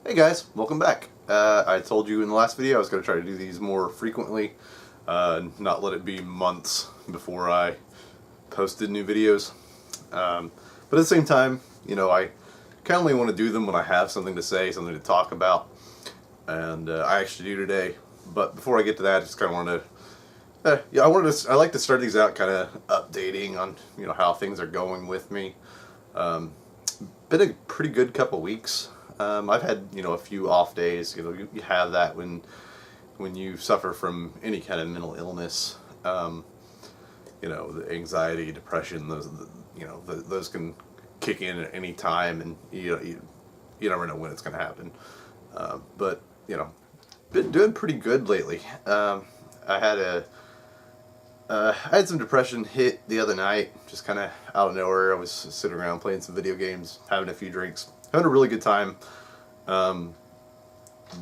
Hey guys, welcome back. I told you in the last video I was going to try to do these more frequently, not let it be months before I posted new videos. But at the same time, you know, I kind of only want to do them when I have something to say, something to talk about, and I actually do today. But before I get to that, I just kind of wanted to, I like to start these out kind of updating on, you know, how things are going with me. Been a pretty good couple weeks. I've had, you know, a few off days. You know, you have that when you suffer from any kind of mental illness. You know, the anxiety, depression, those can kick in at any time, and you never know when it's going to happen. But you know, been doing pretty good lately. I had some depression hit the other night, just kind of out of nowhere. I was sitting around playing some video games, having a few drinks, having a really good time.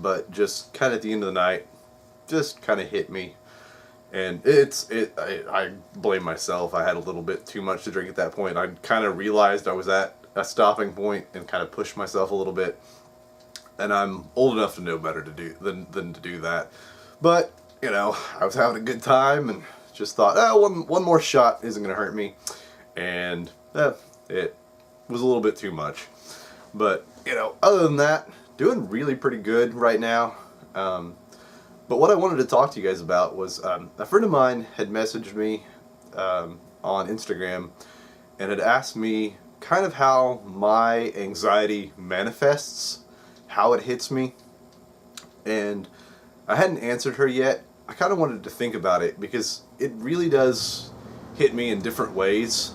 But just kind of at the end of the night, just kind of hit me. And I blame myself. I had a little bit too much to drink at that point. I kind of realized I was at a stopping point and kind of pushed myself a little bit. And I'm old enough to know better to do than to do that. But, you know, I was having a good time and just thought, one more shot isn't going to hurt me. And it was a little bit too much. But, you know, other than that, doing really pretty good right now. But what I wanted to talk to you guys about was a friend of mine had messaged me on Instagram and had asked me kind of how my anxiety manifests, how it hits me. And I hadn't answered her yet. I kind of wanted to think about it because it really does hit me in different ways.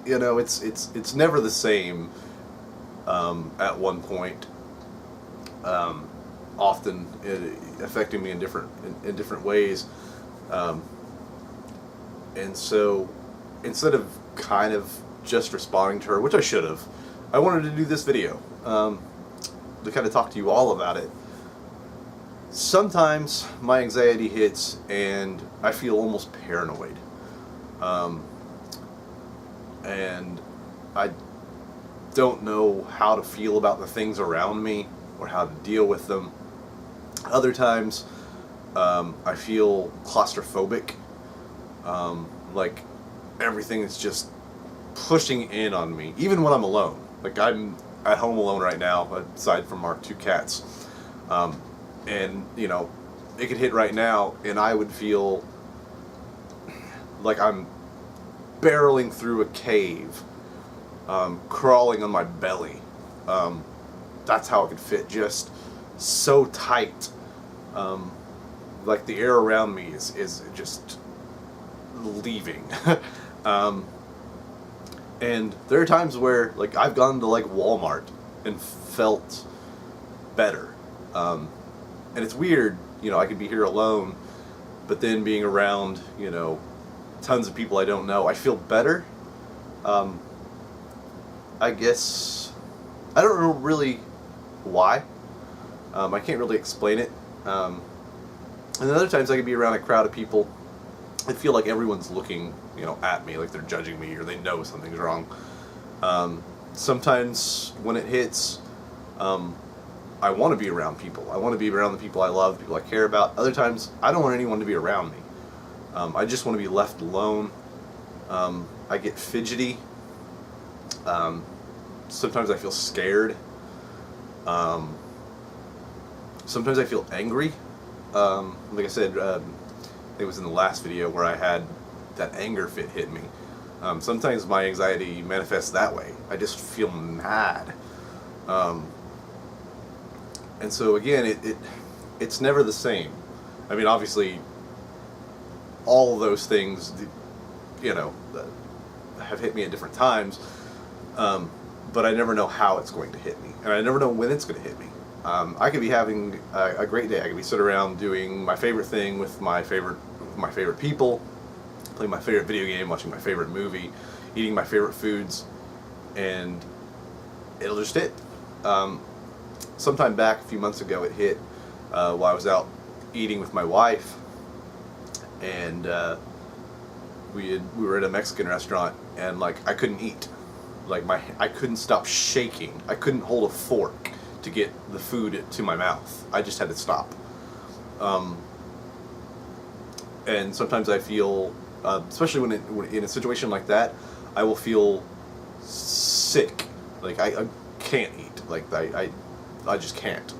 You know, it's never the same at one point. Often affecting me in different ways. And so instead of kind of just responding to her, which I should have, I wanted to do this video to kind of talk to you all about it. Sometimes my anxiety hits and I feel almost paranoid. And I don't know how to feel about the things around me or how to deal with them. Other times I feel claustrophobic, like everything is just pushing in on me, even when I'm alone. Like I'm at home alone right now, aside from our two cats. And, you know, it could hit right now and I would feel like I'm barreling through a cave, crawling on my belly. That's how it could fit, just so tight. Like the air around me is just leaving. And there are times where, like, I've gone to like Walmart and felt better. And it's weird, you know, I could be here alone, but then being around, you know, tons of people I don't know, I feel better. I guess I don't know really why. I can't really explain it. And then other times I could be around a crowd of people and feel like everyone's looking, you know, at me, like they're judging me or they know something's wrong. Sometimes when it hits, I want to be around people. I want to be around the people I love, the people I care about. Other times I don't want anyone to be around me. I just want to be left alone. I get fidgety. Sometimes I feel scared. Sometimes I feel angry. Like I said, it was in the last video where I had that anger fit hit me. Sometimes my anxiety manifests that way. I just feel mad. And so again, it's never the same. I mean, obviously, all of those things, you know, have hit me at different times, but I never know how it's going to hit me, and I never know when it's going to hit me. I could be having a great day. I could be sitting around doing my favorite thing with my favorite people, playing my favorite video game, watching my favorite movie, eating my favorite foods, and it'll just hit. Sometime back, a few months ago, it hit while I was out eating with my wife, and we were at a Mexican restaurant, and like I couldn't eat. Like I couldn't stop shaking. I couldn't hold a fork to get the food to my mouth. I just had to stop. And sometimes I feel, especially when in a situation like that, I will feel sick. Like I can't eat. Like I just can't.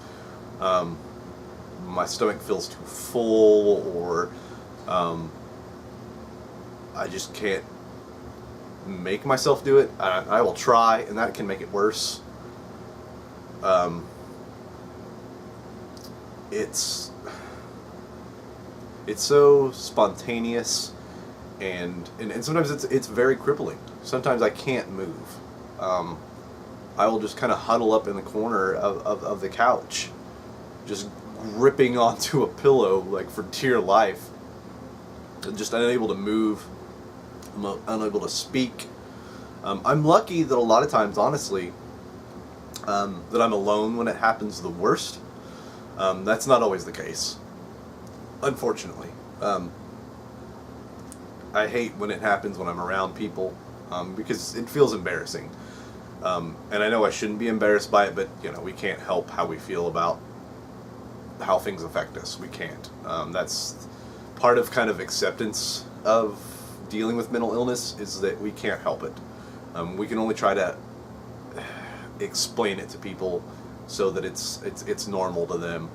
My stomach feels too full, or I just can't make myself do it. I will try, and that can make it worse. It's so spontaneous, and sometimes it's very crippling. Sometimes I can't move. I will just kind of huddle up in the corner of the couch, just gripping onto a pillow like for dear life, just unable to move. I'm unable to speak. I'm lucky that a lot of times, honestly, that I'm alone when it happens the worst. That's not always the case, unfortunately. I hate when it happens when I'm around people, because it feels embarrassing. And I know I shouldn't be embarrassed by it, but we can't help how we feel about how things affect us. We can't. That's part of kind of acceptance of dealing with mental illness, is that we can't help it. We can only try to explain it to people so that it's normal to them.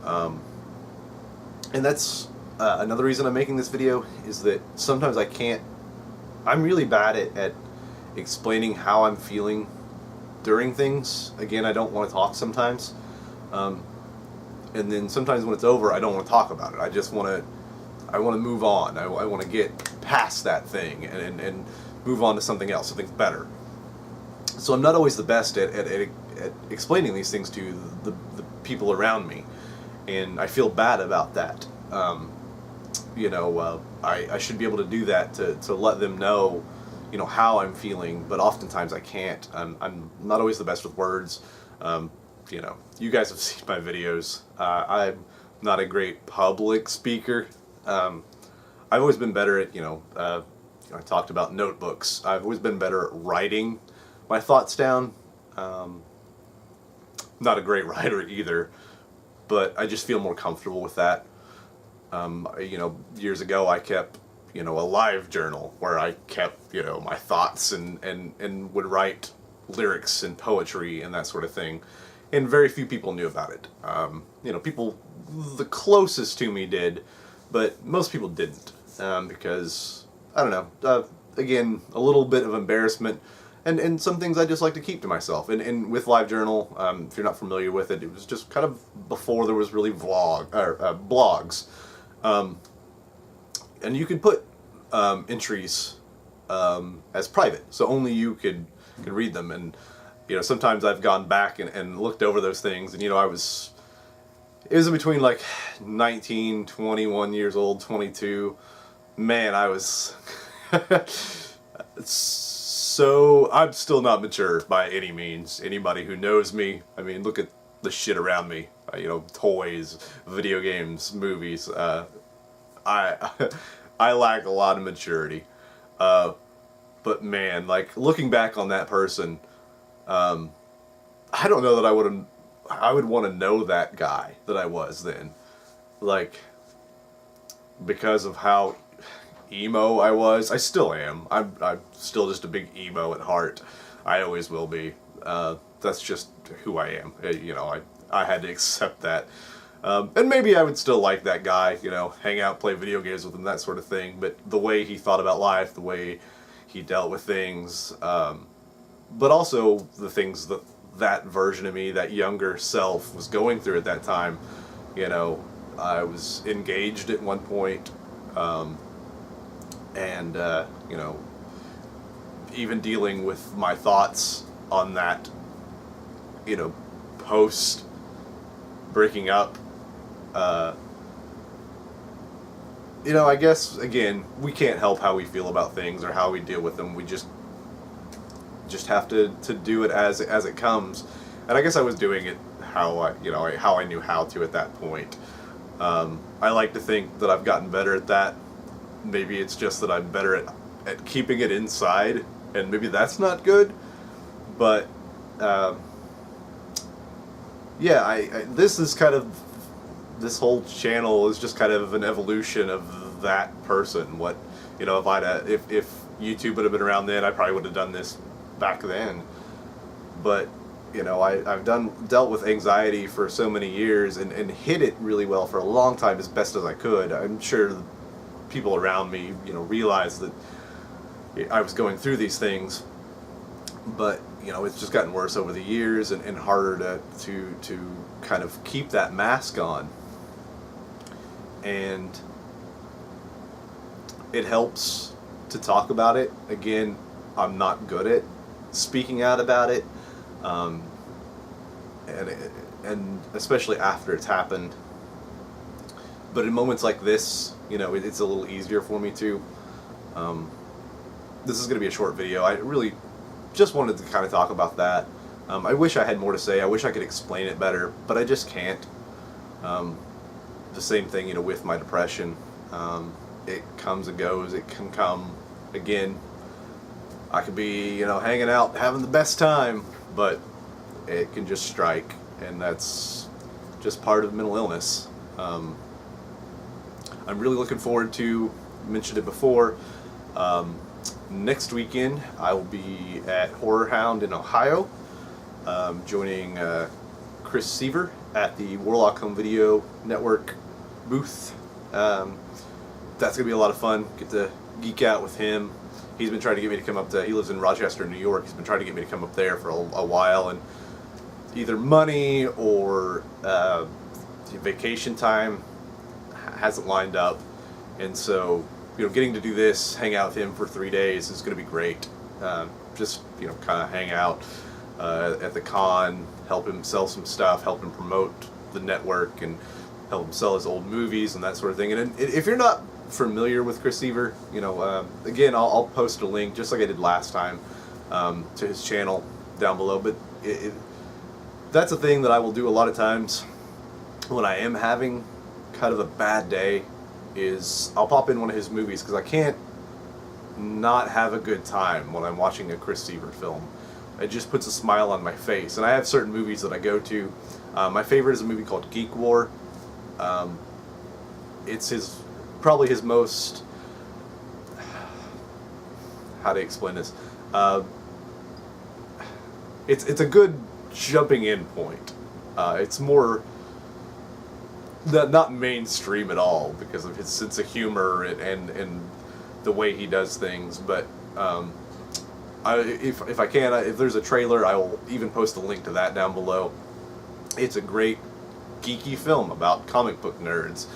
And that's another reason I'm making this video, is that sometimes I can't. I'm really bad at explaining how I'm feeling during things. Again, I don't want to talk sometimes. And then sometimes when it's over, I don't want to talk about it. I just want to move on. I want to get past that thing and move on to something else, something better. So I'm not always the best at explaining these things to the people around me, and I feel bad about that. I should be able to do that to let them know, how I'm feeling, but oftentimes I can't. I'm not always the best with words. You guys have seen my videos. I'm not a great public speaker. I've always been better at, I talked about notebooks. I've always been better at writing my thoughts down. Not a great writer either, but I just feel more comfortable with that. Years ago I kept, a live journal where I kept, my thoughts and would write lyrics and poetry and that sort of thing. And very few people knew about it. People the closest to me did, but most people didn't, because, I don't know, again, a little bit of embarrassment, and some things I just like to keep to myself. And with LiveJournal, if you're not familiar with it, it was just kind of before there was really blogs. And you could put entries as private, so only you could read them. And sometimes I've gone back and looked over those things, and it was in between like 19, 21 years old, 22. Man, I was so I'm still not mature by any means. Anybody who knows me, I mean, look at the shit around me. Toys, video games, movies. I lack a lot of maturity. But man, like, looking back on that person, I don't know that I would want to know that guy that I was then. Like, because of how emo I was. I still am. I'm still just a big emo at heart. I always will be. That's just who I am. I had to accept that. And maybe I would still like that guy, hang out, play video games with him, that sort of thing. But the way he thought about life, the way he dealt with things, but also the things that version of me, that younger self, was going through at that time. I was engaged at one point, and even dealing with my thoughts on that, post breaking up. I guess, again, we can't help how we feel about things or how we deal with them. We just have to do it as it comes. And I guess I was doing it how I knew how to at that point. I like to think that I've gotten better at that. Maybe it's just that I'm better at keeping it inside, and maybe that's not good. But yeah, this is kind of, this whole channel is just kind of an evolution of that person. What, you know, if YouTube would have been around then, I probably would have done this back then. But you know, I've dealt with anxiety for so many years and hid it really well for a long time, as best as I could. I'm sure the people around me, you know, realized that I was going through these things, but you know, it's just gotten worse over the years and harder to kind of keep that mask on. And it helps to talk about it. Again, I'm not good at speaking out about it, and especially after it's happened. But in moments like this, you know, it's a little easier for me to. This is going to be a short video. I really just wanted to kind of talk about that. I wish I had more to say. I wish I could explain it better, but I just can't. The same thing, you know, with my depression. It comes and goes. It can come again. I could be, you know, hanging out, having the best time, but it can just strike, and that's just part of mental illness. I'm really looking forward to, mentioned it before, next weekend I will be at Horror Hound in Ohio, joining Chris Seaver at the Warlock Home Video Network booth. That's going to be a lot of fun. Get to geek out with him. He's been trying to get me to come up to, he lives in Rochester, New York. He's been trying to get me to come up there for a while, and either money or vacation time hasn't lined up. And so, you know, getting to do this, hang out with him for 3 days is going to be great. Just, you know, kind of hang out at the con, help him sell some stuff, help him promote the network, and help him sell his old movies and that sort of thing. And if you're not familiar with Chris Seaver, you know, again, I'll post a link, just like I did last time, to his channel down below. But that's a thing that I will do a lot of times when I am having kind of a bad day, is I'll pop in one of his movies, because I can't not have a good time when I'm watching a Chris Seaver film. It just puts a smile on my face. And I have certain movies that I go to. My favorite is a movie called Geek War. It's probably his most, how to explain this, it's a good jumping in point. It's more not mainstream at all because of his sense of humor and the way he does things, but if I can, if there's a trailer, I will even post a link to that down below. It's a great geeky film about comic book nerds,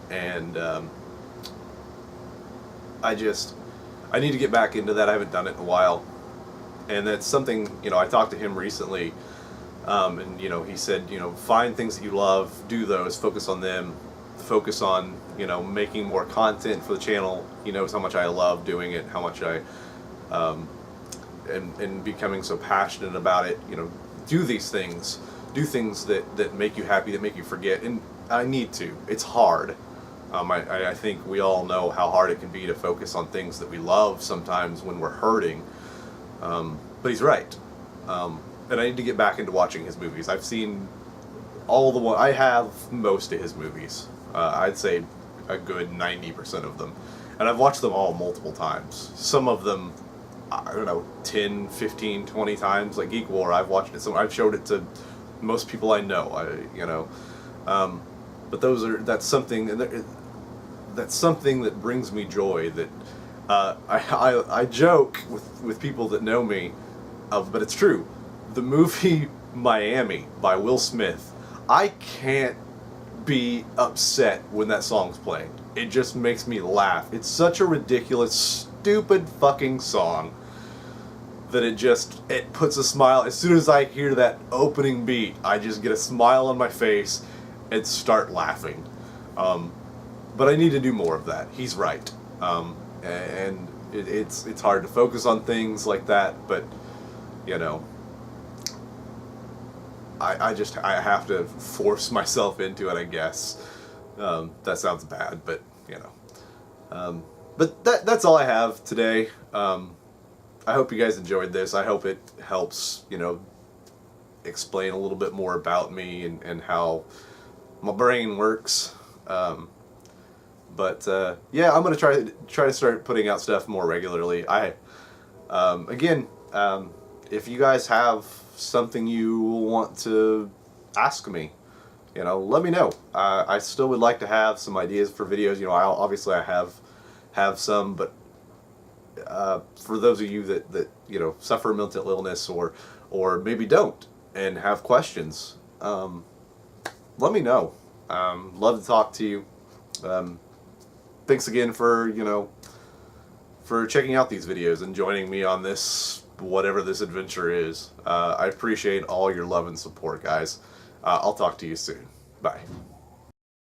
and I need to get back into that. I haven't done it in a while, and that's something, you know, I talked to him recently, and you know, he said, you know, find things that you love, do those, focus on them, focus on, you know, making more content for the channel. He knows how much I love doing it, how much I and becoming so passionate about it. You know, do these things, do things that make you happy, that make you forget. And I need to. It's hard. I think we all know how hard it can be to focus on things that we love sometimes when we're hurting. But he's right. And I need to get back into watching his movies. I've seen I have most of his movies. I'd say a good 90% of them. And I've watched them all multiple times. Some of them, I don't know, 10, 15, 20 times. Like Geek War, I've watched it. So I've showed it to most people I know. You know. But that's something that brings me joy. That I joke with people that know me, but it's true. The movie Miami by Will Smith, I can't be upset when that song's playing. It just makes me laugh. It's such a ridiculous, stupid fucking song that it puts a smile. As soon as I hear that opening beat, I just get a smile on my face and start laughing. But I need to do more of that. He's right. And it's hard to focus on things like that, but you know, I have to force myself into it, I guess. That sounds bad, but you know. But that's all I have today. I hope you guys enjoyed this. I hope it helps, you know, explain a little bit more about me and how my brain works. Yeah, I'm gonna try to start putting out stuff more regularly. Again, if you guys have something you want to ask me, you know, let me know. I still would like to have some ideas for videos. You know, obviously I have some, but for those of you that you know suffer mental illness or maybe don't and have questions, let me know. Love to talk to you. Thanks again for, you know, for checking out these videos and joining me on this, whatever this adventure is. I appreciate all your love and support, guys. I'll talk to you soon. Bye.